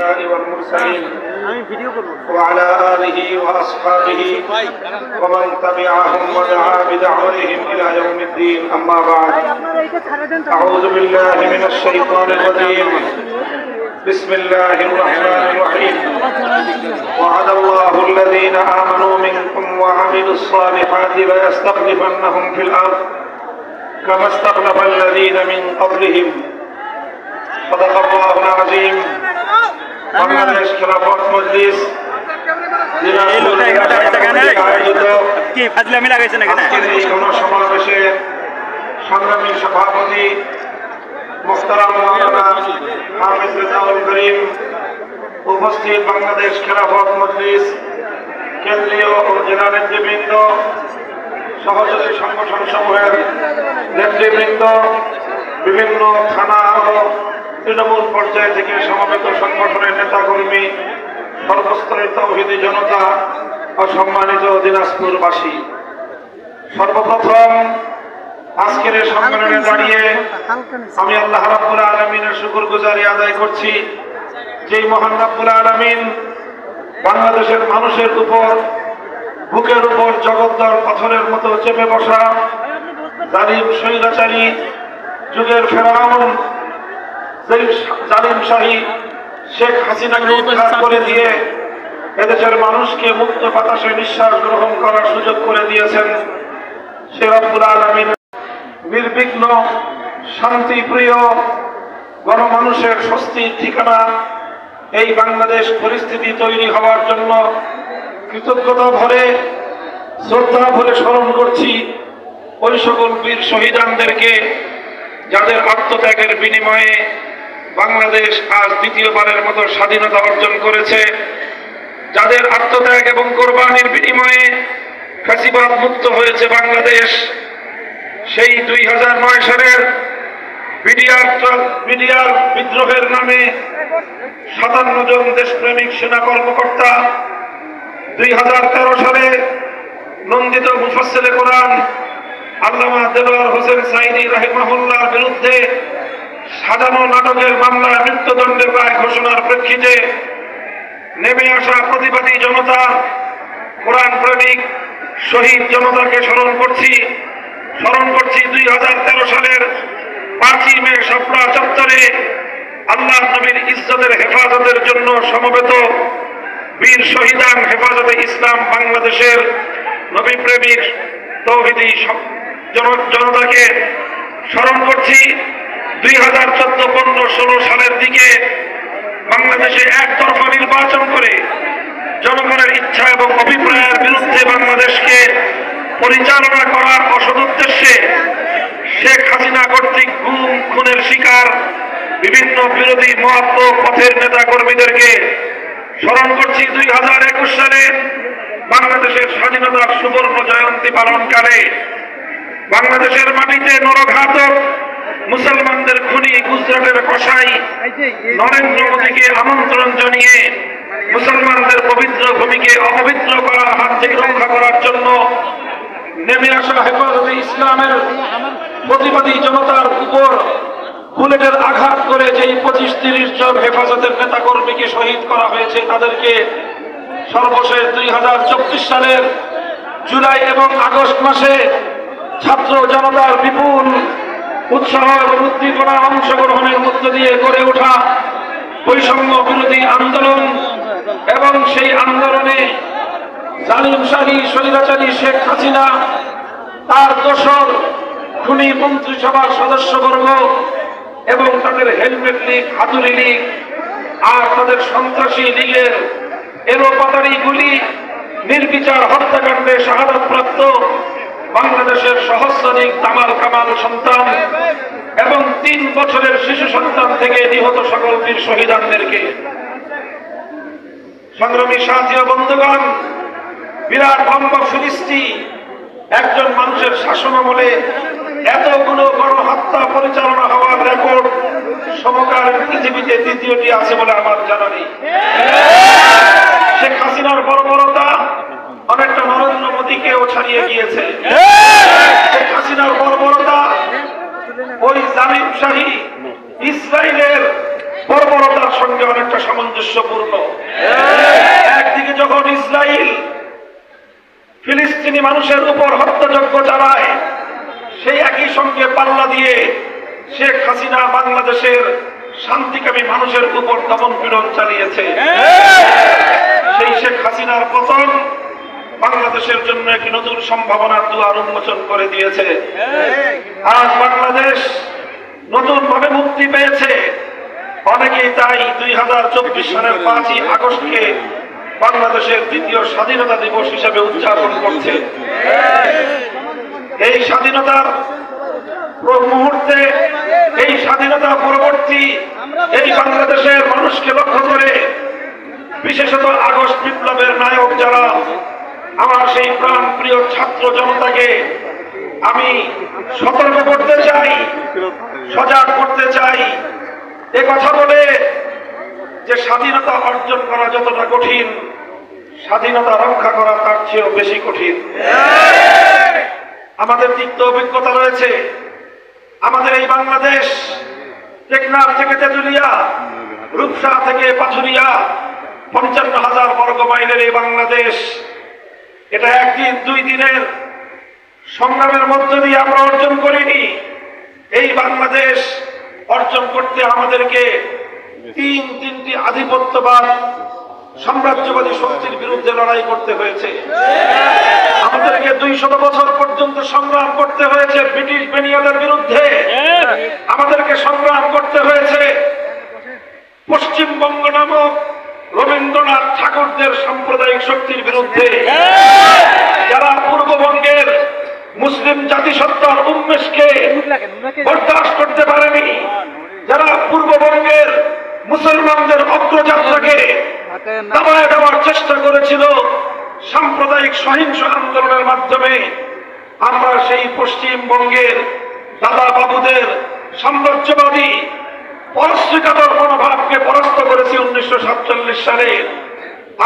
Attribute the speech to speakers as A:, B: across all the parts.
A: والمرسلين وعلى آله وأصحابه ومن تبعهم ودعا بدعوتهم إلى يوم الدين. أما بعد، أعوذ بالله من الشيطان الرجيم. بسم الله الرحمن الرحيم. وعد الله الذين آمنوا منكم وعملوا الصالحات ليستخلفنهم في الأرض كما استخلف الذين من قبلهم صدق الله العظيم. বাংলাদেশ খেলাফত মজলিস সমাবেশে সংগ্রামী সভাপতি মোহতারাম মাওলানা হাফেজ রেজাউল করিম, উপস্থিত বাংলাদেশ খেলাফত মজলিস কেন্দ্রীয় ও জেলা নেতৃবৃন্দ, সহযোগী সংগঠন সমূহের নেতৃবৃন্দ, বিভিন্ন থানা ও তৃণমূল পর্যায় থেকে সমবেত সংগঠনের নেতাকর্মী, সর্বস্তরের তাওহীদি জনতা ও সম্মানিত দিনাজপুরবাসী, সর্বপ্রথম আজকের এই সম্মেলনে দাঁড়িয়ে আমি আল্লাহ রাব্বুল আলামিনের শুকরগুজারি আদায় করছি, যেই মহান রাব্বুল আলামিন বাংলাদেশের মানুষের উপর বুকের উপর জগদ্দল পাথরের মতো চেপে বসা জালিম স্বৈরাচারী যুগের ফেরাউন জালিম শাহী শেখ হাসিনাকে উদ্ধার করে দিয়ে এদেশের মানুষকে মুক্ত বাতাসে নিঃশ্বাস গ্রহণ করার সুযোগ করে দিয়েছেন। সে রব্বুল আলামিন নির্বিঘ্ন শান্তিপ্রিয় গণমানুষের স্বস্তির ঠিকানা এই বাংলাদেশ পরিস্থিতি তৈরি হওয়ার জন্য কৃতজ্ঞতা ভরে শ্রদ্ধা ভরে স্মরণ করছি ওই সকল বীর শহীদানদেরকে, যাদের আত্মত্যাগের বিনিময়ে বাংলাদেশ আজ দ্বিতীয়বারের মতো স্বাধীনতা অর্জন করেছে, যাদের আত্মত্যাগ এবং কোরবানির বিনিময়ে ফ্যাসিবাদ মুক্ত হয়েছে বাংলাদেশ। সেই 2009 সালের বিডিআর বিদ্রোহের নামে 57 জন দেশপ্রেমিক সেনা কর্মকর্তা 2013 সালে নন্দিত মুফাসসিরে কোরআন আল্লামা দেলোয়ার হোসেন সাঈদী রাহিমাহুল্লাহর বিরুদ্ধে সাজানো নাটকের মামলায় মৃত্যুদণ্ডের রায় ঘোষণার প্রেক্ষিতে নেমে আসা প্রতিবাদী জনতা, কোরআন প্রেমিক শহীদ জনতাকে স্মরণ করছি 2013 সালের 5ই মে শাপলা চত্বরে আল্লাহ নবীর ইজ্জতের হেফাজতের জন্য সমবেত বীর শহীদান হেফাজতে ইসলাম বাংলাদেশের নবী প্রেমিক তাওহীদি জনতাকে স্মরণ করছি। 2014, 15, 16 সালের দিকে বাংলাদেশে একতরফা নির্বাচন করে জনগণের ইচ্ছা এবং অভিপ্রায়ের বিরুদ্ধে বাংলাদেশকে পরিচালনা করার অসৎ উদ্দেশ্যে শেখ হাসিনা কর্তৃক গুম খুনের শিকার বিভিন্ন বিরোধী মত ও পথের নেতা কর্মীদেরকে স্মরণ করছি। 2021 সালে বাংলাদেশের স্বাধীনতার সুবর্ণ জয়ন্তী পালনকালে বাংলাদেশের মাটিতে নরঘাতক মুসলমানদের খুনি গুজরাটের কসাই নরেন্দ্র মোদীকে আমন্ত্রণ জানিয়ে মুসলমানদের পবিত্র ভূমিকে অপবিত্র করার হাত থেকে রক্ষা করার জন্য নেমে আসা হেফাজতে ইসলামের প্রতিবাদী জনতার উপর বুলেটের আঘাত করে যেই 25-30 জন হেফাজতের নেতাকর্মীকে শহীদ করা হয়েছে, তাদেরকে সর্বশেষ 2024 সালের জুলাই এবং আগস্ট মাসে ছাত্র জনতার বিপুল উৎসাহ এবং উদ্দীপনা অংশগ্রহণের মধ্য দিয়ে গড়ে ওঠা বৈষম্য বিরোধী আন্দোলন এবং সেই আন্দোলনে জালিম শাহী স্বৈরাচারী শেখ হাসিনা, তার দোসর খুনি মন্ত্রিসভার সদস্যবর্গ এবং তাদের হেলমেট লীগ, হাতুড়ি লীগ আর তাদের সন্ত্রাসী লীগের এলোপাতাড়ি গুলি নির্বিচার হত্যাকাণ্ডে শাহাদাতপ্রাপ্ত বাংলাদেশের সহস্রাধিক দামাল কামাল সন্তান এবং 3 বছরের শিশু সন্তান থেকে নিহত সকল বীর শহীদানদেরকে, সংগ্রামী সাথী ও বন্ধুগণ, বিরাট লম্বা ফিরিস্তি একজন মানুষের শাসনামলে এতগুলো গণহত্যা পরিচালনা হওয়ার রেকর্ড সমকালীন পৃথিবীতে দ্বিতীয়টি আছে বলে আমার জানা নেই। শেখ হাসিনার বর্বরতা অনেকটা নরেন্দ্র মোদীকেও ছাড়িয়ে গিয়েছে। শেখ হাসিনার বর্বরতা ওই জালিম শাহী ইসরায়েলের বর্বরতার সঙ্গে অনেকটা সামঞ্জস্যপূর্ণ। একদিকে যখন ইসরায়েল ফিলিস্তিনি মানুষের উপর হত্যাযজ্ঞ চালায়, সেই একই সঙ্গে পাল্লা দিয়ে শেখ হাসিনা বাংলাদেশের শান্তিকামী মানুষের উপর দমন পীড়ন চালিয়েছে। সেই শেখ হাসিনার পতন বাংলাদেশের জন্য একটি নতুন সম্ভাবনার দুয়ার উন্মোচন করে দিয়েছে। আজ বাংলাদেশ নতুন ভাবে মুক্তি পেয়েছে। অনেকেই তাই 2024 সালের 5ই আগস্টকে বাংলাদেশের দ্বিতীয় স্বাধীনতা দিবস হিসেবে উদযাপন করছে। এই স্বাধীনতার মুহূর্তে, এই স্বাধীনতা পরবর্তী এই বাংলাদেশের মানুষকে লক্ষ্য করে, বিশেষত আগস্ট বিপ্লবের নায়ক যারা, আমার সেই প্রাণ প্রিয় ছাত্র জনতাকে আমি সতর্ক করতে চাই, সজাগ করতে চাই, এ কথা বলে যে স্বাধীনতা অর্জন করা যতটা কঠিন, স্বাধীনতা রক্ষা করা তার চেয়েও বেশি কঠিন। আমাদের তিক্ত অভিজ্ঞতা রয়েছে। আমাদের এই বাংলাদেশ টেকনাফ থেকে তেঁতুলিয়া, রূপসা থেকে পাথুরিয়া, 55,000 বর্গ মাইলের এই বাংলাদেশ, এটা একদিন দুই দিনের সংগ্রামের মধ্য দিয়ে আমরা অর্জন করিনি। এই বাংলাদেশ অর্জন করতে আমাদেরকে তিনটি আধিপত্যবাদ সাম্রাজ্যবাদী শক্তির বিরুদ্ধে লড়াই করতে হয়েছে। আমাদেরকে 200 বছর পর্যন্ত সংগ্রাম করতে হয়েছে ব্রিটিশ বেনিয়াদের বিরুদ্ধে। আমাদেরকে সংগ্রাম করতে হয়েছে পশ্চিমবঙ্গ নামক রবীন্দ্রনাথ ঠাকুরদের সাম্প্রদায়িক শক্তির বিরুদ্ধে, যারা পূর্ববঙ্গের মুসলিম জাতিসত্তার উন্মেষকে বরদাস্ত করতে পারেনি, যারা পূর্ববঙ্গের মুসলমানদের অগ্রযাত্রাকে দাবায় দেওয়ার চেষ্টা করেছিল সাম্প্রদায়িক সহিংস আন্দোলনের মাধ্যমে। আমরা সেই পশ্চিমবঙ্গের দাদা বাবুদের সাম্রাজ্যবাদী পরশ্রীকাতর মনোভাবকে পরাস্ত করেছি 1947 সালে।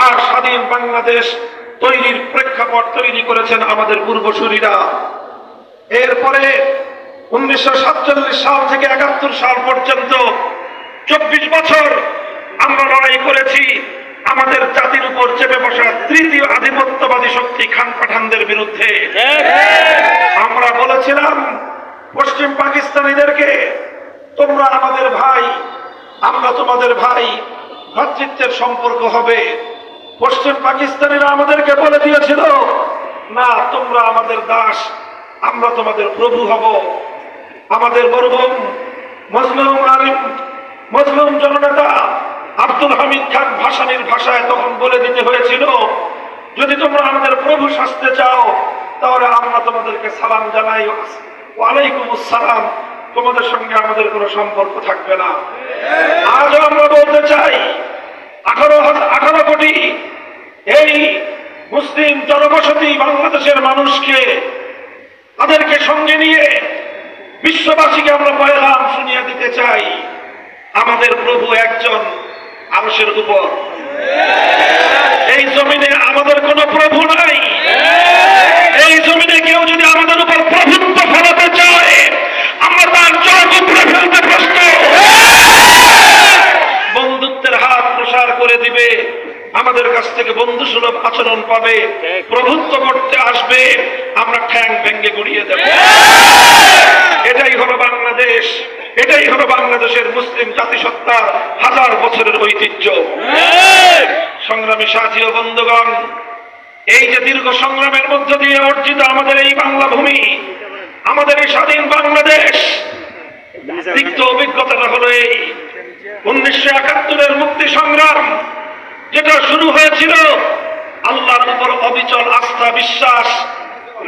A: আর স্বাধীন বাংলাদেশ তৈরির প্রেক্ষাপট তৈরি করেছেন আমাদের পূর্বসূরীরা। এরপরে 1947 সাল থেকে 71 সাল পর্যন্ত 24 বছর আমরা লড়াই করেছি আমাদের জাতির উপর চেপে বসা তৃতীয় আধিপত্যবাদী শক্তি খান পাঠানদের বিরুদ্ধে। আমরা বলেছিলাম পশ্চিম পাকিস্তানিদেরকে, তোমরা আমাদের ভাই, আমরা তোমাদের ভাই, ভ্রাতৃত্বের সম্পর্ক হবে। পশ্চিম পাকিস্তানিরা আমাদেরকে বলে দিয়েছিল, না, তোমরা আমাদের দাস, আমরা তোমাদের প্রভু হব। আমাদের মরহুম মজলুম আলিম, মজলুম জননেতা আব্দুল হামিদ খান ভাসানীর ভাষায় তখন বলে দিতে হয়েছিল, যদি তোমরা আমাদের প্রভু সাজতে চাও তাহলে আমরা তোমাদেরকে সালাম জানাই, ওয়ালাইকুম আসসালাম, তোমাদের সঙ্গে আমাদের কোনো সম্পর্ক থাকবে না। আজও আমরা বলতে চাই 18 কোটি এই মুসলিম জনবসতি বাংলাদেশের মানুষকে, তাদেরকে সঙ্গে নিয়ে বিশ্ববাসীকে আমরা পয়গাম শুনিয়ে দিতে চাই, আমাদের প্রভু একজন, আরশের উপর। এই জমিনে আমাদের কোনো প্রভু নাই। এই জমিনে কেউ যদি আমাদের উপর প্রভুত্ব ফলাতে চায়, আমরা তার চোখ উপরে ফেলতে প্রস্তুত। বন্ধুত্বের হাত প্রসার করে দিবে, আমাদের কাছ থেকে বন্ধুসুলভ আচরণ পাবে, প্রভুত্ব করতে আসবে, আমরা ঠ্যাং ভেঙ্গে গুড়িয়ে দেব। এটাই হলো বাংলাদেশ, এটাই হলো বাংলাদেশের মুসলিম জাতিসত্তার 1000 বছরের ঐতিহ্য। সংগ্রামী সাথী ও বন্ধুগণ, এই যে দীর্ঘ সংগ্রামের মধ্য দিয়ে অর্জিত আমাদের এই বাংলা ভূমি, আমাদের এই স্বাধীন বাংলাদেশ, তিক্ত অভিজ্ঞতাটা হলো এই 1971-এর মুক্তি সংগ্রাম, যেটা শুরু হয়েছিল আল্লাহর উপর অবিচল আস্থা বিশ্বাস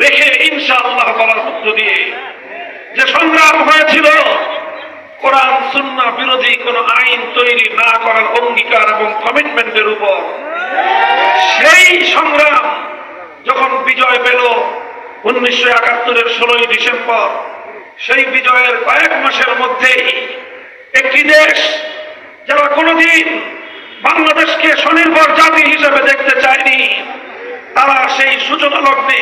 A: রেখে ইনশাআল্লাহ বলার মধ্য দিয়ে, যে সংগ্রাম হয়েছিল কোরআন সুন্নাহ বিরোধী কোন আইন তৈরি না করার অঙ্গীকার এবং কমিটমেন্টের উপর। সেই সংগ্রাম যখন বিজয় পেল 1971-এর 16ই ডিসেম্বর, সেই বিজয়ের কয়েক মাসের মধ্যেই একটি দেশ যারা কোনোদিন বাংলাদেশকে স্বনির্ভর জাতি হিসেবে দেখতে চায়নি, তারা সেই সূচনা লগ্নে,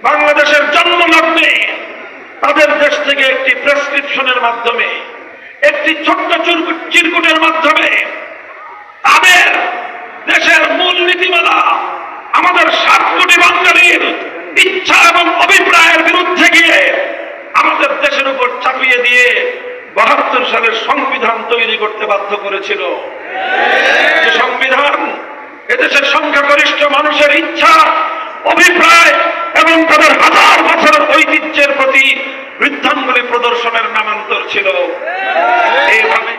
A: বাংলাদেশের জন্ম লগ্নে তাদের দেশ থেকে একটি প্রেসক্রিপশনের মাধ্যমে একটি ছোট্ট চিরকুটের মাধ্যমে তাদের দেশের মূল নীতিমালা আমাদের 7 কোটি বাঙালির ইচ্ছা এবং অভিপ্রায়ের বিরুদ্ধে গিয়ে আমাদের দেশের উপর চাপিয়ে দিয়ে 72 সালের সংবিধান তৈরি করতে বাধ্য করেছিল। যে সংবিধান এদেশের সংখ্যাগরিষ্ঠ মানুষের ইচ্ছা, অভিপ্রায় এবং তাদের হাজার বছরের ঐতিহ্যের প্রতি বৃদ্ধাঙ্গুলি প্রদর্শনের নামান্তর ছিল। এইভাবে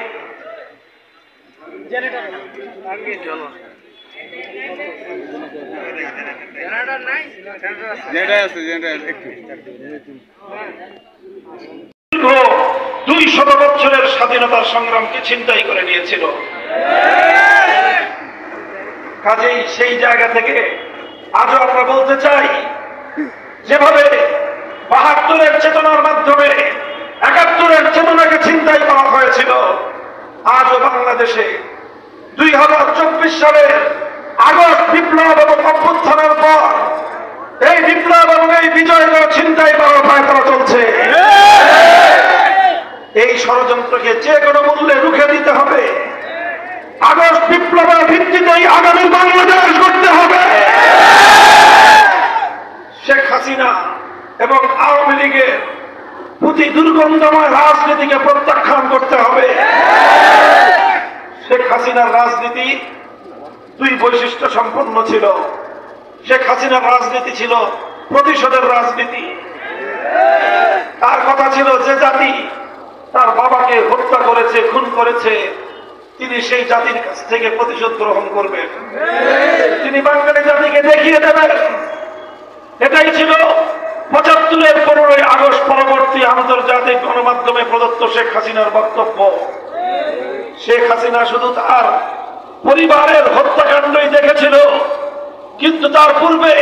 A: দীর্ঘ 200 বছরের স্বাধীনতার সংগ্রামকে ছিনতাই করে নিয়েছিল। কাজেই সেই জায়গা থেকে আজও আমরা বলতে চাই, যেভাবে 72-এর চেতনার মাধ্যমে 71-এর চেতনাকে ছিনতাই করা হয়েছিল, আজও বাংলাদেশে 2024 সালের আগস্ট বিপ্লব এবং অভ্যুত্থানের পর এই বিপ্লব এবং এই বিজয়কে ছিনতাই করার পায়তারা চলছে। এই ষড়যন্ত্রকে যে কোনো মূল্যে রুখে দিতে হবে। আগস্ট বিপ্লবের ভিত্তিতেই আগামী বাংলাদেশ গড়তে হবে। শেখ হাসিনা এবং আওয়ামী লীগের প্রতি দুর্গন্ধময় রাজনীতিকে প্রত্যাখ্যান করতে হবে। শেখ হাসিনার রাজনীতি 2 বৈশিষ্ট্য সম্পন্ন ছিল। শেখ হাসিনার রাজনীতি ছিল প্রতিশোধের রাজনীতি। তার কথা ছিল, যে জাতি তার বাবাকে হত্যা করেছে, খুন করেছে, তিনি সেই জাতির কাছ থেকে প্রতিশোধ গ্রহণ করবেন। তিনি বাঙালি জাতিকে দেখিয়ে দেবেন। এটাই ছিল 75-এর 15ই আগস্ট পরবর্তী আন্তর্জাতিক গণমাধ্যমে প্রদত্ত শেখ হাসিনার বক্তব্য। শেখ হাসিনা শুধু তার পরিবারের হত্যাকাণ্ডই দেখেছিল, কিন্তু তার পূর্বে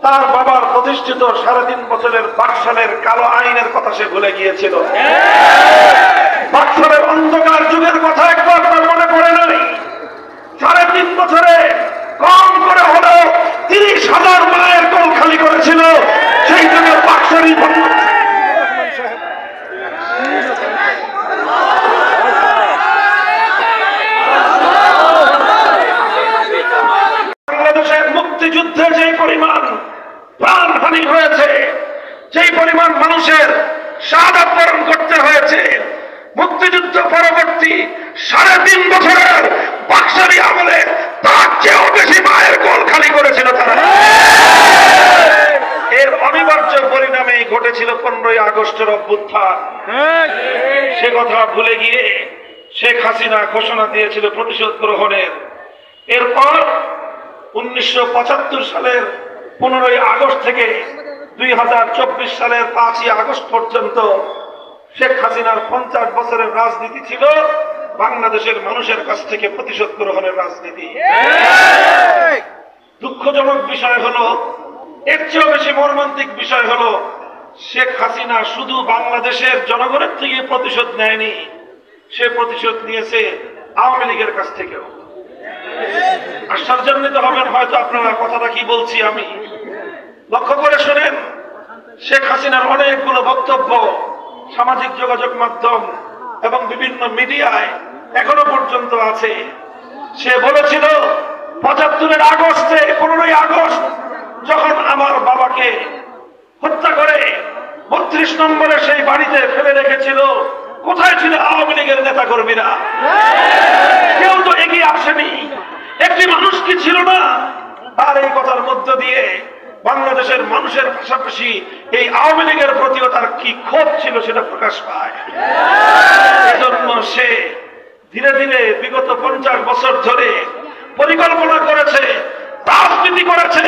A: তার বাবার প্রতিষ্ঠিত 3.5 বছরের বাকশালের কালো আইনের কথা সে ভুলে গিয়েছিল। বাকশালের অন্ধকার যুগের কথা একবার তার মনে পড়ে নাই। 3.5 বছরে কম করে হলেও 30,000 মায়ের কোল খালি করেছিল। সেই যুগের বাকশালী বাংলাদেশের মুক্তিযুদ্ধে যে পরিমাণ প্রাণহানি হয়েছে, যেই পরিমাণ মানুষের শাহাদাত বরণ করতে হয়েছে, মুক্তিযুদ্ধ পরবর্তী 3.5 বছরের বাকশালী আমলে তার চেয়েও বেশি মায়ের কোল খালি করেছিল তারা। এর অনিবার্য পরিণামে ঘটেছিল 15ই আগস্টের অভ্যুত্থান। সে কথা ভুলে গিয়ে শেখ হাসিনা ঘোষণা দিয়েছিল প্রতিশোধ গ্রহণের। এরপর 1975 সালের 15ই আগস্ট থেকে 2024 সালের 5ই আগস্ট পর্যন্ত শেখ হাসিনার 50 বছরের রাজনীতি ছিল বাংলাদেশের মানুষের কাছ থেকে প্রতিশোধ গ্রহণের রাজনীতি। দুঃখজনক বিষয় হলো, এর চেয়েও বেশি মর্মান্তিক বিষয় হলো, শেখ হাসিনা শুধু বাংলাদেশের জনগণের থেকে প্রতিশোধ নেয়নি, সে প্রতিশোধ নিয়েছে আওয়ামী লীগের কাছ থেকেও। আশ্চর্যান্বিত হবেন হয়তো আপনারা, কথাটা কি বলছি আমি। লক্ষ্য করে শুনেন, শেখ হাসিনার অনেকগুলো বক্তব্য সামাজিক যোগাযোগ মাধ্যম এবং বিভিন্ন মিডিয়ায় এখনো পর্যন্ত আছে। সে বলেছিল 75-এর আগস্টে 15ই আগস্ট যখন আমার বাবাকে হত্যা করে 32 নম্বরে সেই বাড়িতে ফেলে রেখেছিল, কোথায় ছিল আওয়ামী লীগের নেতা কর্মীরা? কেউ তো এগিয়ে আসেনি। একটি মানুষ কি ছিল না? তার এই কথার মধ্য দিয়ে বাংলাদেশের মানুষের পাশাপাশি এই আওয়ামী লীগের প্রতিও তার কি ক্ষোভ ছিল সেটা প্রকাশ পায়। এজন্য সে ধীরে ধীরে বিগত 50 বছর ধরে পরিকল্পনা করেছে, রাজনীতি করেছে।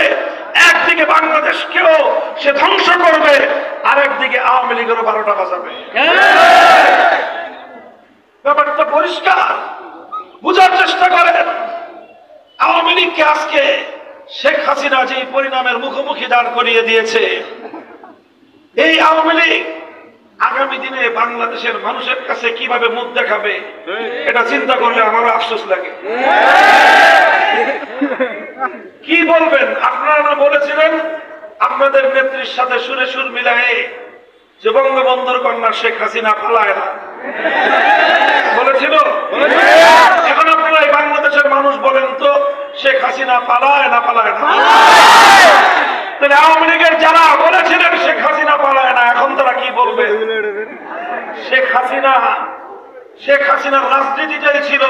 A: একদিকে বাংলাদেশকেও সে ধ্বংস করবে, আর একদিকে আওয়ামী লীগেরও 12টা বাজাবে। ব্যাপারটা পরিষ্কার, বুঝার চেষ্টা করেন। আওয়ামী লীগকে আজকে শেখ হাসিনা যে পরিণামের মুখোমুখি দাঁড় করিয়ে দিয়েছে, এই আওয়ামী লীগ আগামী দিনে বাংলাদেশের মানুষের কাছে কিভাবে মুখ দেখাবে, এটা চিন্তা করলে আমারও আফসোস লাগে। কি বলবেন? আপনারা না বলেছিলেন আপনাদের নেত্রীর সাথে সুরে সুর মিলায়ে যে বঙ্গবন্ধুর কন্যা শেখ হাসিনা পালায় না, বলেছিল? এখন আপনারা এই বাংলাদেশের মানুষ বলেন তো, শেখ হাসিনা পালায় না পালায় না? তাহলে আওয়ামী লীগের যারা বলেছিলেন শেখ হাসিনা পালায় না, এখন তারা কি বলবে? শেখ হাসিনার রাজনীতিটাই ছিল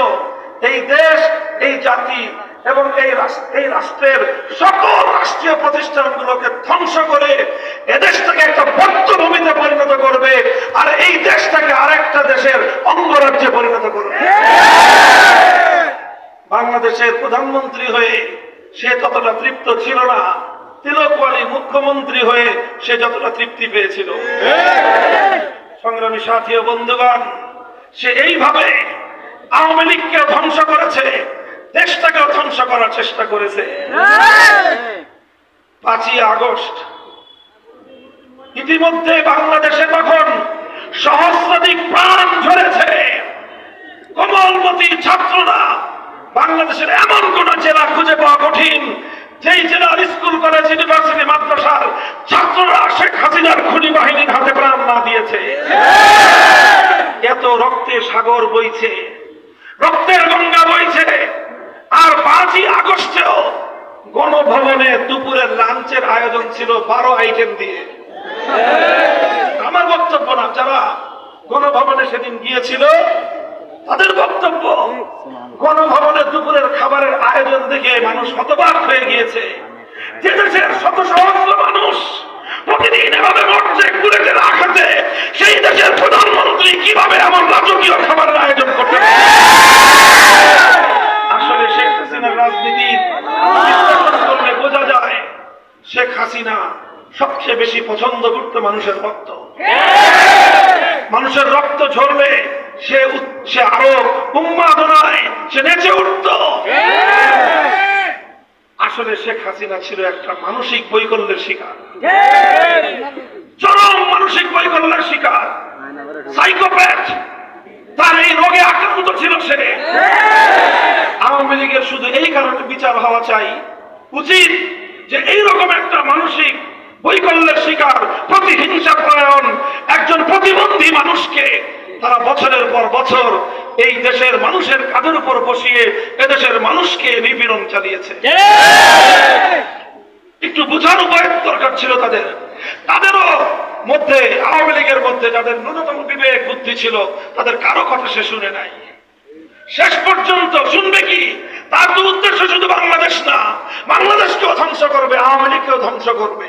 A: এই দেশ, এই জাতি এবং এই রাষ্ট্রের সকল রাষ্ট্রীয় প্রতিষ্ঠানগুলোকে ধ্বংস করে এদেশটাকে একটা বদ্ধভূমিতে পরিণত করবে, আর এই দেশটাকে আরেকটা দেশের অঙ্গরাজ্যে পরিণত করবে। বাংলাদেশের প্রধানমন্ত্রী হয়ে সে ততটা তৃপ্ত ছিল না, তিলকওয়ালী মুখ্যমন্ত্রী হয়ে সে যতটা তৃপ্তি পেয়েছিল। সংগ্রামী সাথী ও বন্ধুগণ, সে এইভাবে আওয়ামী লীগকে ধ্বংস করেছে, দেশটাকেও ধ্বংস করার চেষ্টা করেছে। 5ই আগস্ট ইতিমধ্যে বাংলাদেশে তখন সহস্রাধিক প্রাণ ঝরেছে। কোমলমতি ছাত্ররা, বাংলাদেশের এমন কোন জেলা খুঁজে পাওয়া কঠিন যেই জেলার স্কুল, কলেজ, ইউনিভার্সিটি, মাদ্রাসার ছাত্ররা শেখ হাসিনার খুনি বাহিনীর হাতে প্রাণ না দিয়েছে। এত রক্তের সাগর বইছে, রক্তের গঙ্গা বইছে। আর 5ই আগস্টেও গণভবনে দুপুরের লাঞ্চের আয়োজন ছিল 12 আইটেম দিয়ে। আমার বক্তব্য না, যারা গণভবনে সেদিন গিয়েছিল তাদের বক্তব্য, গণভবনে দুপুরের খাবারের আয়োজন দেখে মানুষ হতবাক হয়ে গিয়েছে। যে দেশের শত সহস্র মানুষ প্রতিদিন এভাবে মরছে কুড়েতে রাখাতে, সেই দেশের প্রধানমন্ত্রী কিভাবে এমন রাজকীয় খাবারের আয়োজন করতে পারে? আসলে শেখ হাসিনার রাজনীতি বিশ্লেষণ করলে বোঝা যায় শেখ হাসিনা সবচেয়ে বেশি পছন্দ করত মানুষের রক্ত। মানুষের রক্ত ঝরলে সে আরো উন্মাদনায় সে নেচে উঠত। আসলে শেখ হাসিনা ছিল একটা মানসিক বৈকল্যের শিকার, চরম মানসিক বৈকল্যের শিকার, সাইকোপ্যাথ। তার এই রোগে আক্রান্ত ছিল সে। আওয়ামী লীগের শুধু এই কারণে বিচার হওয়া চাই, উচিত যে এইরকম একটা মানসিক বৈকল্যের শিকার, প্রতিহিংসা পরায়ণ একজন প্রতিবন্ধী মানুষকে তারা বছরের পর বছর এই দেশের মানুষের কাঁধের উপর বসিয়ে এদেশের মানুষকে নিপীড়ন চালিয়েছে। একটু বোঝার উপায়ের দরকার ছিল তাদের। তাদেরও মধ্যে, আওয়ামী লীগের মধ্যে যাদের ন্যূনতম বিবেক বুদ্ধি ছিল, তাদের কারো কথা সে শুনে নাই। শেষ পর্যন্ত শুনবে কি? তার তো উদ্দেশ্য শুধু বাংলাদেশ না, বাংলাদেশকেও ধ্বংস করবে, আওয়ামী লীগকেও ধ্বংস করবে।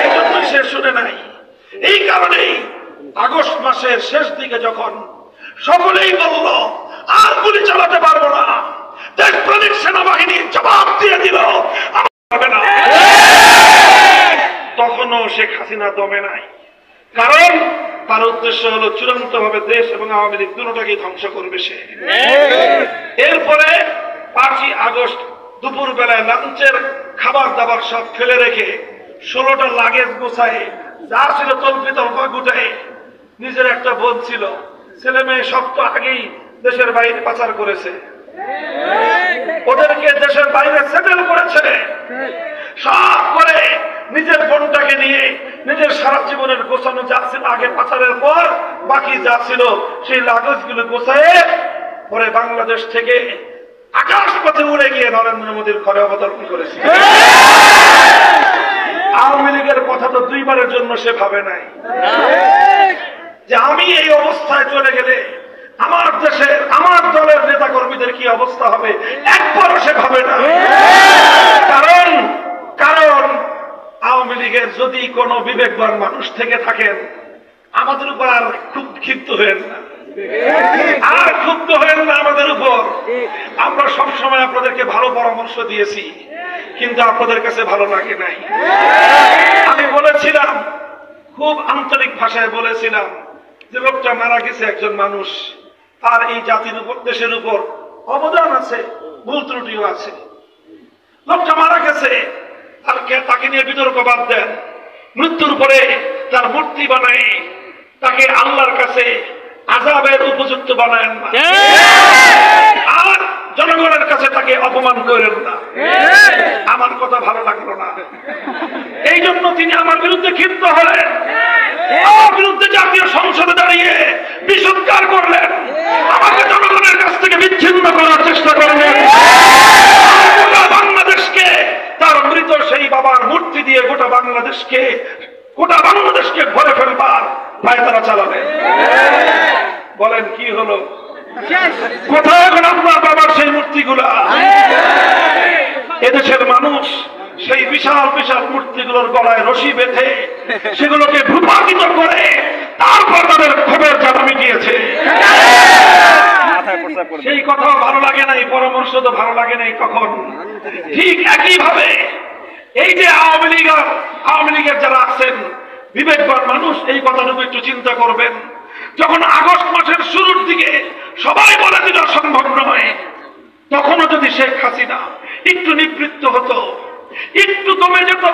A: এই জন্যই সে শুনে নাই। এই কারণেই আগস্ট মাসের শেষ দিকে যখন সকলেই বলল আর গুলি চালাতে পারবো না, দেশপ্রেমিক সেনাবাহিনী জবাব দিয়ে দিল হবে না, তখনও শেখ হাসিনা দমে নাই। কারণ তার উদ্দেশ্য হলো চূড়ান্ত ভাবে দেশ এবং আওয়ামী লীগ দুটোটাকে ধ্বংস করবে সে। এরপরে 5ই আগস্ট দুপুর বেলায় লাঞ্চের খাবার দাবার সব ফেলে রেখে 16টা লাগেজ গোছায়, যা ছিল তল্পি তল্পা গুটায়, নিজের একটা বোন ছিল, ছেলে মেয়ে সব তো আগেই দেশের বাইরে পাচার করেছে, ওদেরকে দেশের বাইরে সেটেল করেছে, সব করে নিজের বোনটাকে নিয়ে নিজের সারা জীবনের গোছানো যা ছিল আগে পাচারের পর বাকি যা ছিল সেই লাগেজগুলো গোছায় পরে বাংলাদেশ থেকে আকাশ পথে উড়ে গিয়ে নরেন্দ্র মোদীর ঘরে অবতরণ করেছে। আওয়ামী লীগের কথা তো 2বারের জন্য সে ভাবে নাই যে আমি এই অবস্থায় চলে গেলে আমার দেশের, আমার দলের নেতা কর্মীদের কি অবস্থা হবে, একবারও সে ভাবে না। কারণ আওয়ামী লীগের যদি কোনো বিবেকবান মানুষ থেকে থাকেন, আমাদের উপর আর খুব ক্ষিপ্ত হয়েন না, আর ক্ষুব্ধ হয়েন না আমাদের উপর। আমরা সবসময় আপনাদেরকে ভালো পরামর্শ দিয়েছি, কিন্তু আপনাদের কাছে ভালো লাগে নাই। আমি বলেছিলাম, খুব আন্তরিক ভাষায় বলেছিলাম যে লোকটা মারা গেছে একজন মানুষ, তার এই জাতির উপর, দেশের উপর অবদান আছে, ভুল ত্রুটিও আছে। লোকটা মারা গেছে, তাকে নিয়ে বিতর্ক বাদ দেন, মৃত্যুর পরে তার মূর্তি বানায় তাকে আল্লাহর কাছে আযাবের উপযুক্ত বানায়েন না, আর জনগণের কাছে তাকে অপমান করেন না। আমার কথা ভালো লাগলো না, এই জন্য তিনি আমার বিরুদ্ধে ক্ষিপ্ত হলেন। আমার বিরুদ্ধে জাতীয় সংসদে দাঁড়িয়ে বিসৎকার করলেন, আমাকে জনগণের কাছ থেকে বিচ্ছিন্ন করার চেষ্টা করলেন, গোটা বাংলাদেশকে তার মৃত সেই বাবার মূর্তি দিয়ে গোটা বাংলাদেশকে ভরে ফেলবার পায়তারা চালালেন। বলেন কি হলো? কোথায় এখন আপনার বাবার সেই মূর্তিগুলা? এদেশের মানুষ সেই বিশাল বিশাল মূর্তিগুলোর গলায় রশি বেঁধে সেগুলোকে ভূপাতিত করে তারপর তাদের ক্ষোভের জ্বালা মিটিয়েছে। সেই কথা ভালো লাগে নাই, পরামর্শ তো ভালো লাগে নাই তখন। ঠিক একই ভাবে এই যে আওয়ামী লীগের যারা আছেন বিবেকবান মানুষ, এই কথাটুকু একটু চিন্তা করবেন। যখন আগস্ট মাসের শুরুর দিকে সবাই বলে দিল সম্ভব নয়, তখনও যদি শেখ হাসিনা একটু নিবৃত্ত হতো, একটু কমে যেত,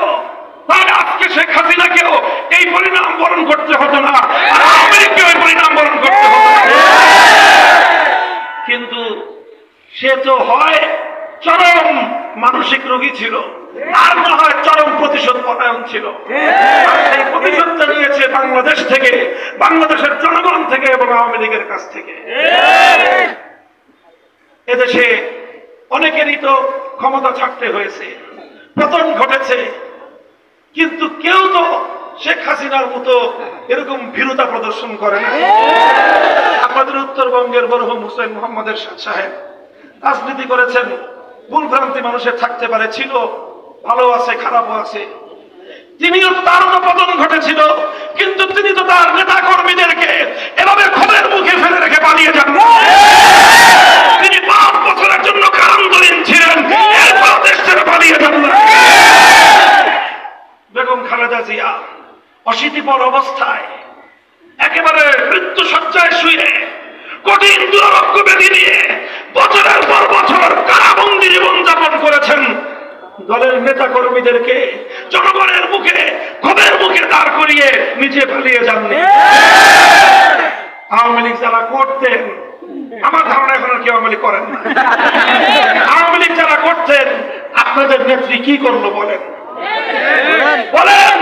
A: তাহলে আজকে শেখ হাসিনাকেও এই পরিণাম বরণ করতে হতো না, আর আওয়ামী লীগকেও এই পরিণাম বরণ করতে হতো না। কিন্তু সে তো হয় চরম মানসিক রোগী ছিল, আর না হয় চরম প্রতিশোধ পরায়ণ ছিল। আর সেই প্রতিশোধটা নিয়েছে বাংলাদেশ থেকে, বাংলাদেশের জনগণ থেকে এবং আওয়ামী লীগের কাছ থেকে। এদেশে অনেকেরই তো ক্ষমতা ছাড়তে হয়েছে, পতন ঘটেছে, কিন্তু কেউ তো শেখ হাসিনার মতো এরকম ভীরুতা প্রদর্শন করে না। আপনাদের উত্তরবঙ্গের মরহুম হুসেইন মোহাম্মদ এরশাদ সাহেব রাজনীতি করেছেন, ভুল ভ্রান্তি মানুষের থাকতে পারে, ছিল, ভালো আছে খারাপও আছে। তিনিও তারও তো পতন ঘটেছিল, কিন্তু তিনি তো তার নেতা কর্মীদেরকে এভাবে ক্ষোভের মুখে ফেলে রেখে পালিয়ে যান। তিনি 5 বছরের জন্য কারান্তরীণ ছিলেন, এরপর দেশ ছেড়ে পালিয়ে যান না। বেগম খালেদা জিয়া অশীতিপর অবস্থায় একেবারে মৃত্যু শয্যায় শুয়ে কঠিন দুরারোগ্য ব্যাধি নিয়ে বছরের পর বছর কারাবন্দী জীবনযাপন করেছেন। দলের নেতা কর্মীদেরকে জনগণের মুখে ক্ষোভের মুখে দাঁড় করিয়ে নিচে পালিয়ে যাননি। আওয়ামী লীগ যারা করতেন, আমার ধারণা এখন আর কেউ আওয়ামী লীগ করেন না। আওয়ামী লীগ যারা করতেন, আপনাদের নেত্রী কি করলো বলেন? বলেন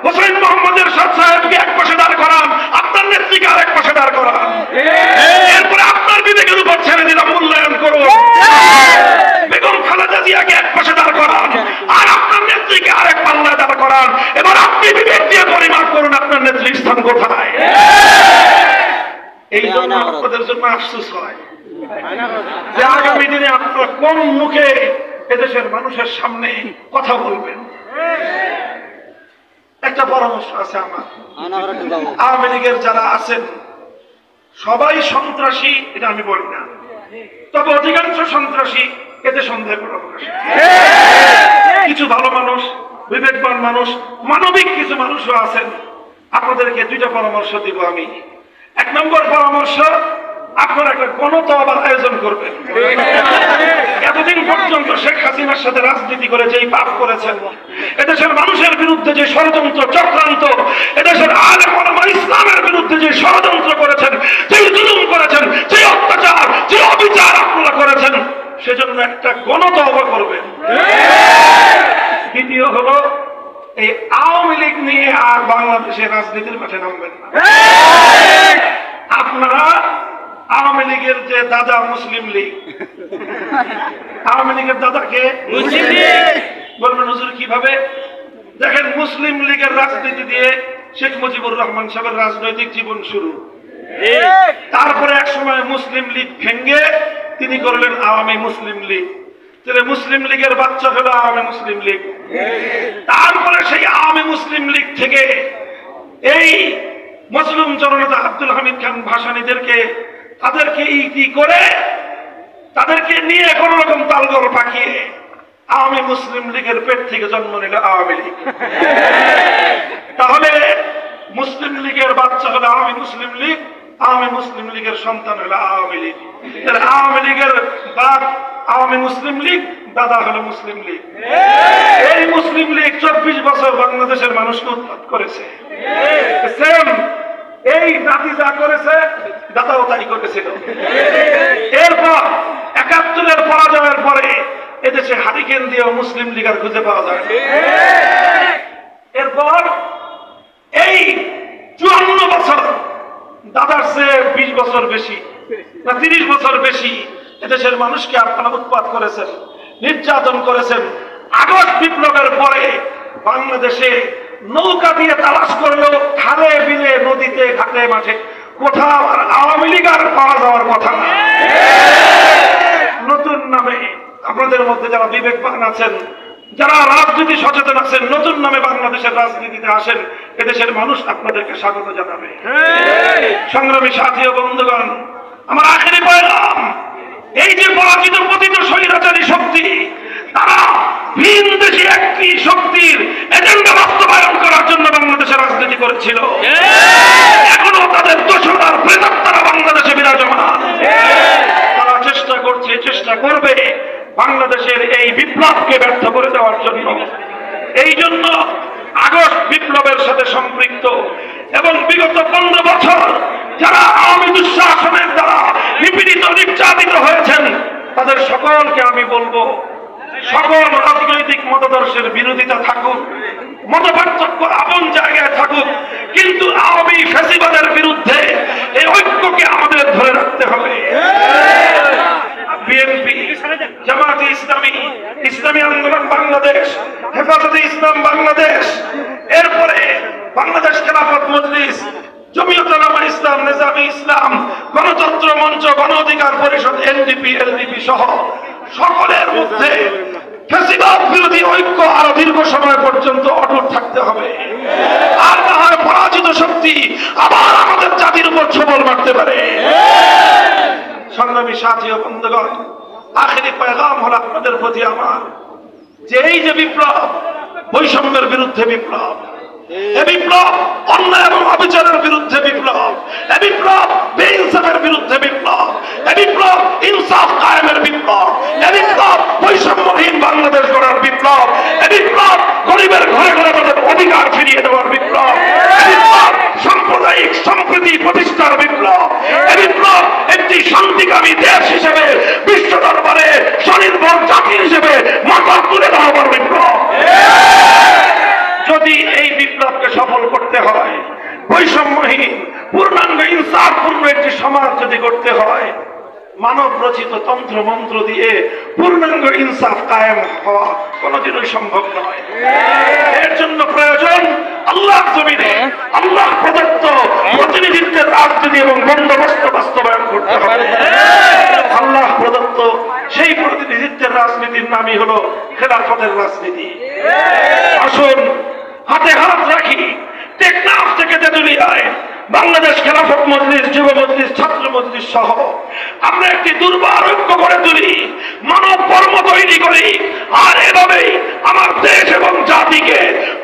A: হুসেইন মোহাম্মদ এরশাদ সাহেবকে এক পাশে দাঁড় করান, আপনার নেত্রীকে আরেক পাশে দাঁড় করান, এরপরে আপনার বিবেকের উপর ছেড়ে দিলাম, মূল্যায়ন করুন। বেগম খালেদা জিয়াকে এক পাশে দাঁড় করান, আর আপনার নেত্রীকে আরেক পাল্লায় দাঁড় করান। এবার আপনি বিবেক দিয়ে পরিমাপ করুন আপনার নেত্রীর স্থান কোথায়। এই জন্য আপনাদের জন্য আফসোস হয় যে আগামী দিনে আপনারা কোন মুখে এদেশের মানুষের সামনে কথা বলবেন। একটা পরামর্শ আছে আমার, আওয়ামী লীগের যারা আছেন সবাই সন্ত্রাসী এটা আমি বলি না, তবে অধিকাংশ সন্ত্রাসী এতে সন্দেহ করার অবকাশ। কিছু ভালো মানুষ, বিবেকবান মানুষ, মানবিক কিছু মানুষও আছেন। আপনাদেরকে 2টা পরামর্শ দিব আমি। 1 নম্বর পরামর্শ, আপনারা একটা গণতবার আয়োজন করবেন। এতদিন পর্যন্ত শেখ হাসিনার সাথে রাজনীতি করে যেই পাপ করেছেন, এদেশের মানুষের বিরুদ্ধে যে ষড়যন্ত্র চক্রান্ত, এদেশের আলেম ওলামা ইসলামের বিরুদ্ধে যে ষড়যন্ত্র করেছেন, যে জুলুম করেছেন, যে অত্যাচার, যে অবিচার আপনারা করেছেন, সেজন্য একটা গণতওবা করবেন। দ্বিতীয় হলো, এই আওয়ামী লীগ নিয়ে আর বাংলাদেশের রাজনীতির মাঠে নামবেন না। আপনারা আওয়ামী লীগের যে দাদা মুসলিম লীগ, আওয়ামী লীগের দাদাকে বলবেন হুজুর কিভাবে? দেখেন, মুসলিম লীগের রাজনীতি দিয়ে শেখ মুজিবুর রহমান সাহেবের রাজনৈতিক জীবন শুরু। তারপরে এক সময় মুসলিম লীগ ভেঙ্গে তিনি করলেন আওয়ামী মুসলিম লীগ। তাহলে মুসলিম লীগের বাচ্চা হলো আওয়ামী মুসলিম লীগ। তারপরে সেই আওয়ামী মুসলিম লীগ থেকে এই মজলুম জননেতা আব্দুল হামিদ খান ভাসানীদেরকে তাদেরকে ইতি করে তাদেরকে নিয়ে কোন রকম তালগোল পাকিয়ে আওয়ামী মুসলিম লীগের পেট থেকে জন্ম নিল আওয়ামী লীগ। তাহলে মুসলিম লীগের বাচ্চা হলো আওয়ামী মুসলিম লীগ, আওয়ামী মুসলিম লীগের সন্তান হলো আওয়ামী লীগ। তাহলে আওয়ামী লীগের বাপ আওয়ামী মুসলিম লীগ, দাদা হলো মুসলিম লীগ। এই মুসলিম লীগ 24 বছর বাংলাদেশের মানুষকে উৎখাত করেছে। সেম এই জাতি যা করেছে দাদাও তাই করেছিল। এরপর 71-এর পরাজয়ের পরে এদেশে হারিকেন দিয়ে মুসলিম লীগ আর খুঁজে পাওয়া যায়। এরপর এই 54 বছর দাদার চেয়ে 20 বছর বেশি না 30 বছর বেশি এদেশের মানুষকে আপনারা উৎপাত করেছেন, নির্যাতন করেছেন। আগস্ট বিপ্লবের পরে বাংলাদেশে নৌকা দিয়ে তালাশ করলেও খালে বিলে নদীতে ঘাটে মাঠে কোথাও আর আওয়ামী লীগ আর পাওয়া যাওয়ার কথা না। নতুন নামে আপনাদের মধ্যে যারা বিবেকবান আছেন, যারা রাজনীতি সচেতন আছেন, নতুন নামে বাংলাদেশের রাজনীতিতে আসেন, এদেশের মানুষ আপনাদেরকে স্বাগত জানাবে। সংগ্রামী সাথী ও বন্ধুগণ, আমার আখেরি পয়গাম, এই যে পরাজিত পতিত স্বৈরাচারী শক্তি, তারা ভিন দেশি একটি শক্তির এজেন্ডা বাস্তবায়ন করার জন্য বাংলাদেশে রাজনীতি করেছিল। এখনো তাদের দোষরার প্রেতাত্মারা বাংলাদেশে বিরাজমান। তারা চেষ্টা করছে, চেষ্টা করবে বাংলাদেশের এই বিপ্লবকে ব্যর্থ করে দেওয়ার জন্য। এই জন্য আগস্ট বিপ্লবের সাথে সম্পৃক্ত এবং বিগত 15 বছর যারা আওয়ামী দুঃশাসনের দ্বারা নিপীড়িত নির্যাতিত হয়েছেন, তাদের সকলকে আমি বলবো, সকল রাজনৈতিক মতাদর্শের বিরোধিতা থাকুক, মতপার্থক্য আপন জায়গায় থাকুক, কিন্তু আওয়ামী ফ্যাসিবাদের বিরুদ্ধে এই ঐক্যকে আমাদের ধরে রাখতে হবে। বিএনপি, জামায়াতে ইসলামী, ইসলামী আন্দোলন বাংলাদেশ, হেফাজতে ইসলাম বাংলাদেশ, এরপরে বাংলাদেশ খেলাফত মজলিস, জমিয়ত উলামা ইসলাম, নিজামী ইসলাম, গণতন্ত্র মঞ্চ, গণ অধিকার পরিষদ, এলডিপি সহ সকলের মধ্যে ফ্যাসিবাদ বিরোধী ঐক্য আরো দীর্ঘ সময় পর্যন্ত অটুট থাকতে হবে। আর না হয় পরাজিত শক্তি আবার আমাদের জাতির উপর ছোবল মারতে পারে। সংগ্রামী সাথী ও বন্ধুগণ, আখেরি পয়গাম হলো আপনাদের প্রতি আমার, যে এই যে বিপ্লব, বৈষম্যের বিরুদ্ধে বিপ্লব, এ বিপ্লব অন্যায় এবং অবিচারের বিরুদ্ধে বিপ্লব, এ বিপ্লব বেইনসাফের বিরুদ্ধে বিপ্লব, এ বিপ্লব ইনসাফ কায়েমের বিপ্লব, এ বিপ্লব বৈষম্যহীন বাংলাদেশ গড়ার বিপ্লব, এ বিপ্লব গরিবের ঘরে ঘরে তাদের অধিকার ফিরিয়ে দেওয়ার বিপ্লব, এ বিপ্লব সাম্প্রদায়িক সম্প্রীতি প্রতিষ্ঠার বিপ্লব, এ বিপ্লব একটি শান্তিকামী দেশ হিসেবে বিশ্ব দরবারে স্বনির্ভর জাতি হিসেবে মাথা তুলে দেওয়ার বিপ্লব। যদি এই বিপ্লবকে সফল করতে হয়, বৈষম্যহীন পূর্ণাঙ্গ ইনসাফপূর্ণ একটি সমাজ যদি করতে হয়, মানব রচিত তন্ত্র মন্ত্র দিয়ে পূর্ণাঙ্গ ইনসাফ কায়েম হওয়া কোনোদিনই সম্ভব নয়। এর জন্য প্রয়োজন আল্লাহর জমিনে আল্লাহ প্রদত্ত প্রতিনিধিত্বের রাজনীতি এবং বন্দোবস্ত বাস্তবায়ন করতে হবে। আল্লাহ প্রদত্ত সেই প্রতিনিধিত্বের রাজনীতির নামই হলো খেলাফতের রাজনীতি। আসুন হাতে হাত রাখি, টেকনাফ থেকে তেঁতুলিয়ায় বাংলাদেশ খেলাফত মজলিস, যুব মজলিস, ছাত্র মজলিস সহ আমরা একটি দুর্বার ঐক্য করে তুলি, মানব কর্ম তৈরি করি, আর এভাবেই আমার দেশ এবং জাতিকে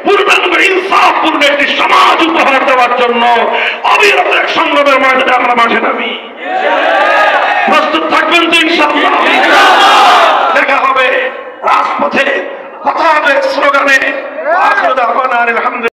A: পূর্ণাঙ্গ ইনসাফপূর্ণ একটি সমাজ উপহার দেওয়ার জন্য অবিরত এক সংগ্রামের ময়দানে আমরা মাঠে নামি। প্রস্তুত থাকবেন তো ইনশাআল্লাহ? দেখা হবে রাজপথে, কথা হবে স্লোগানে। আখিরু দাওয়ানা আলহামদুলিল্লাহ।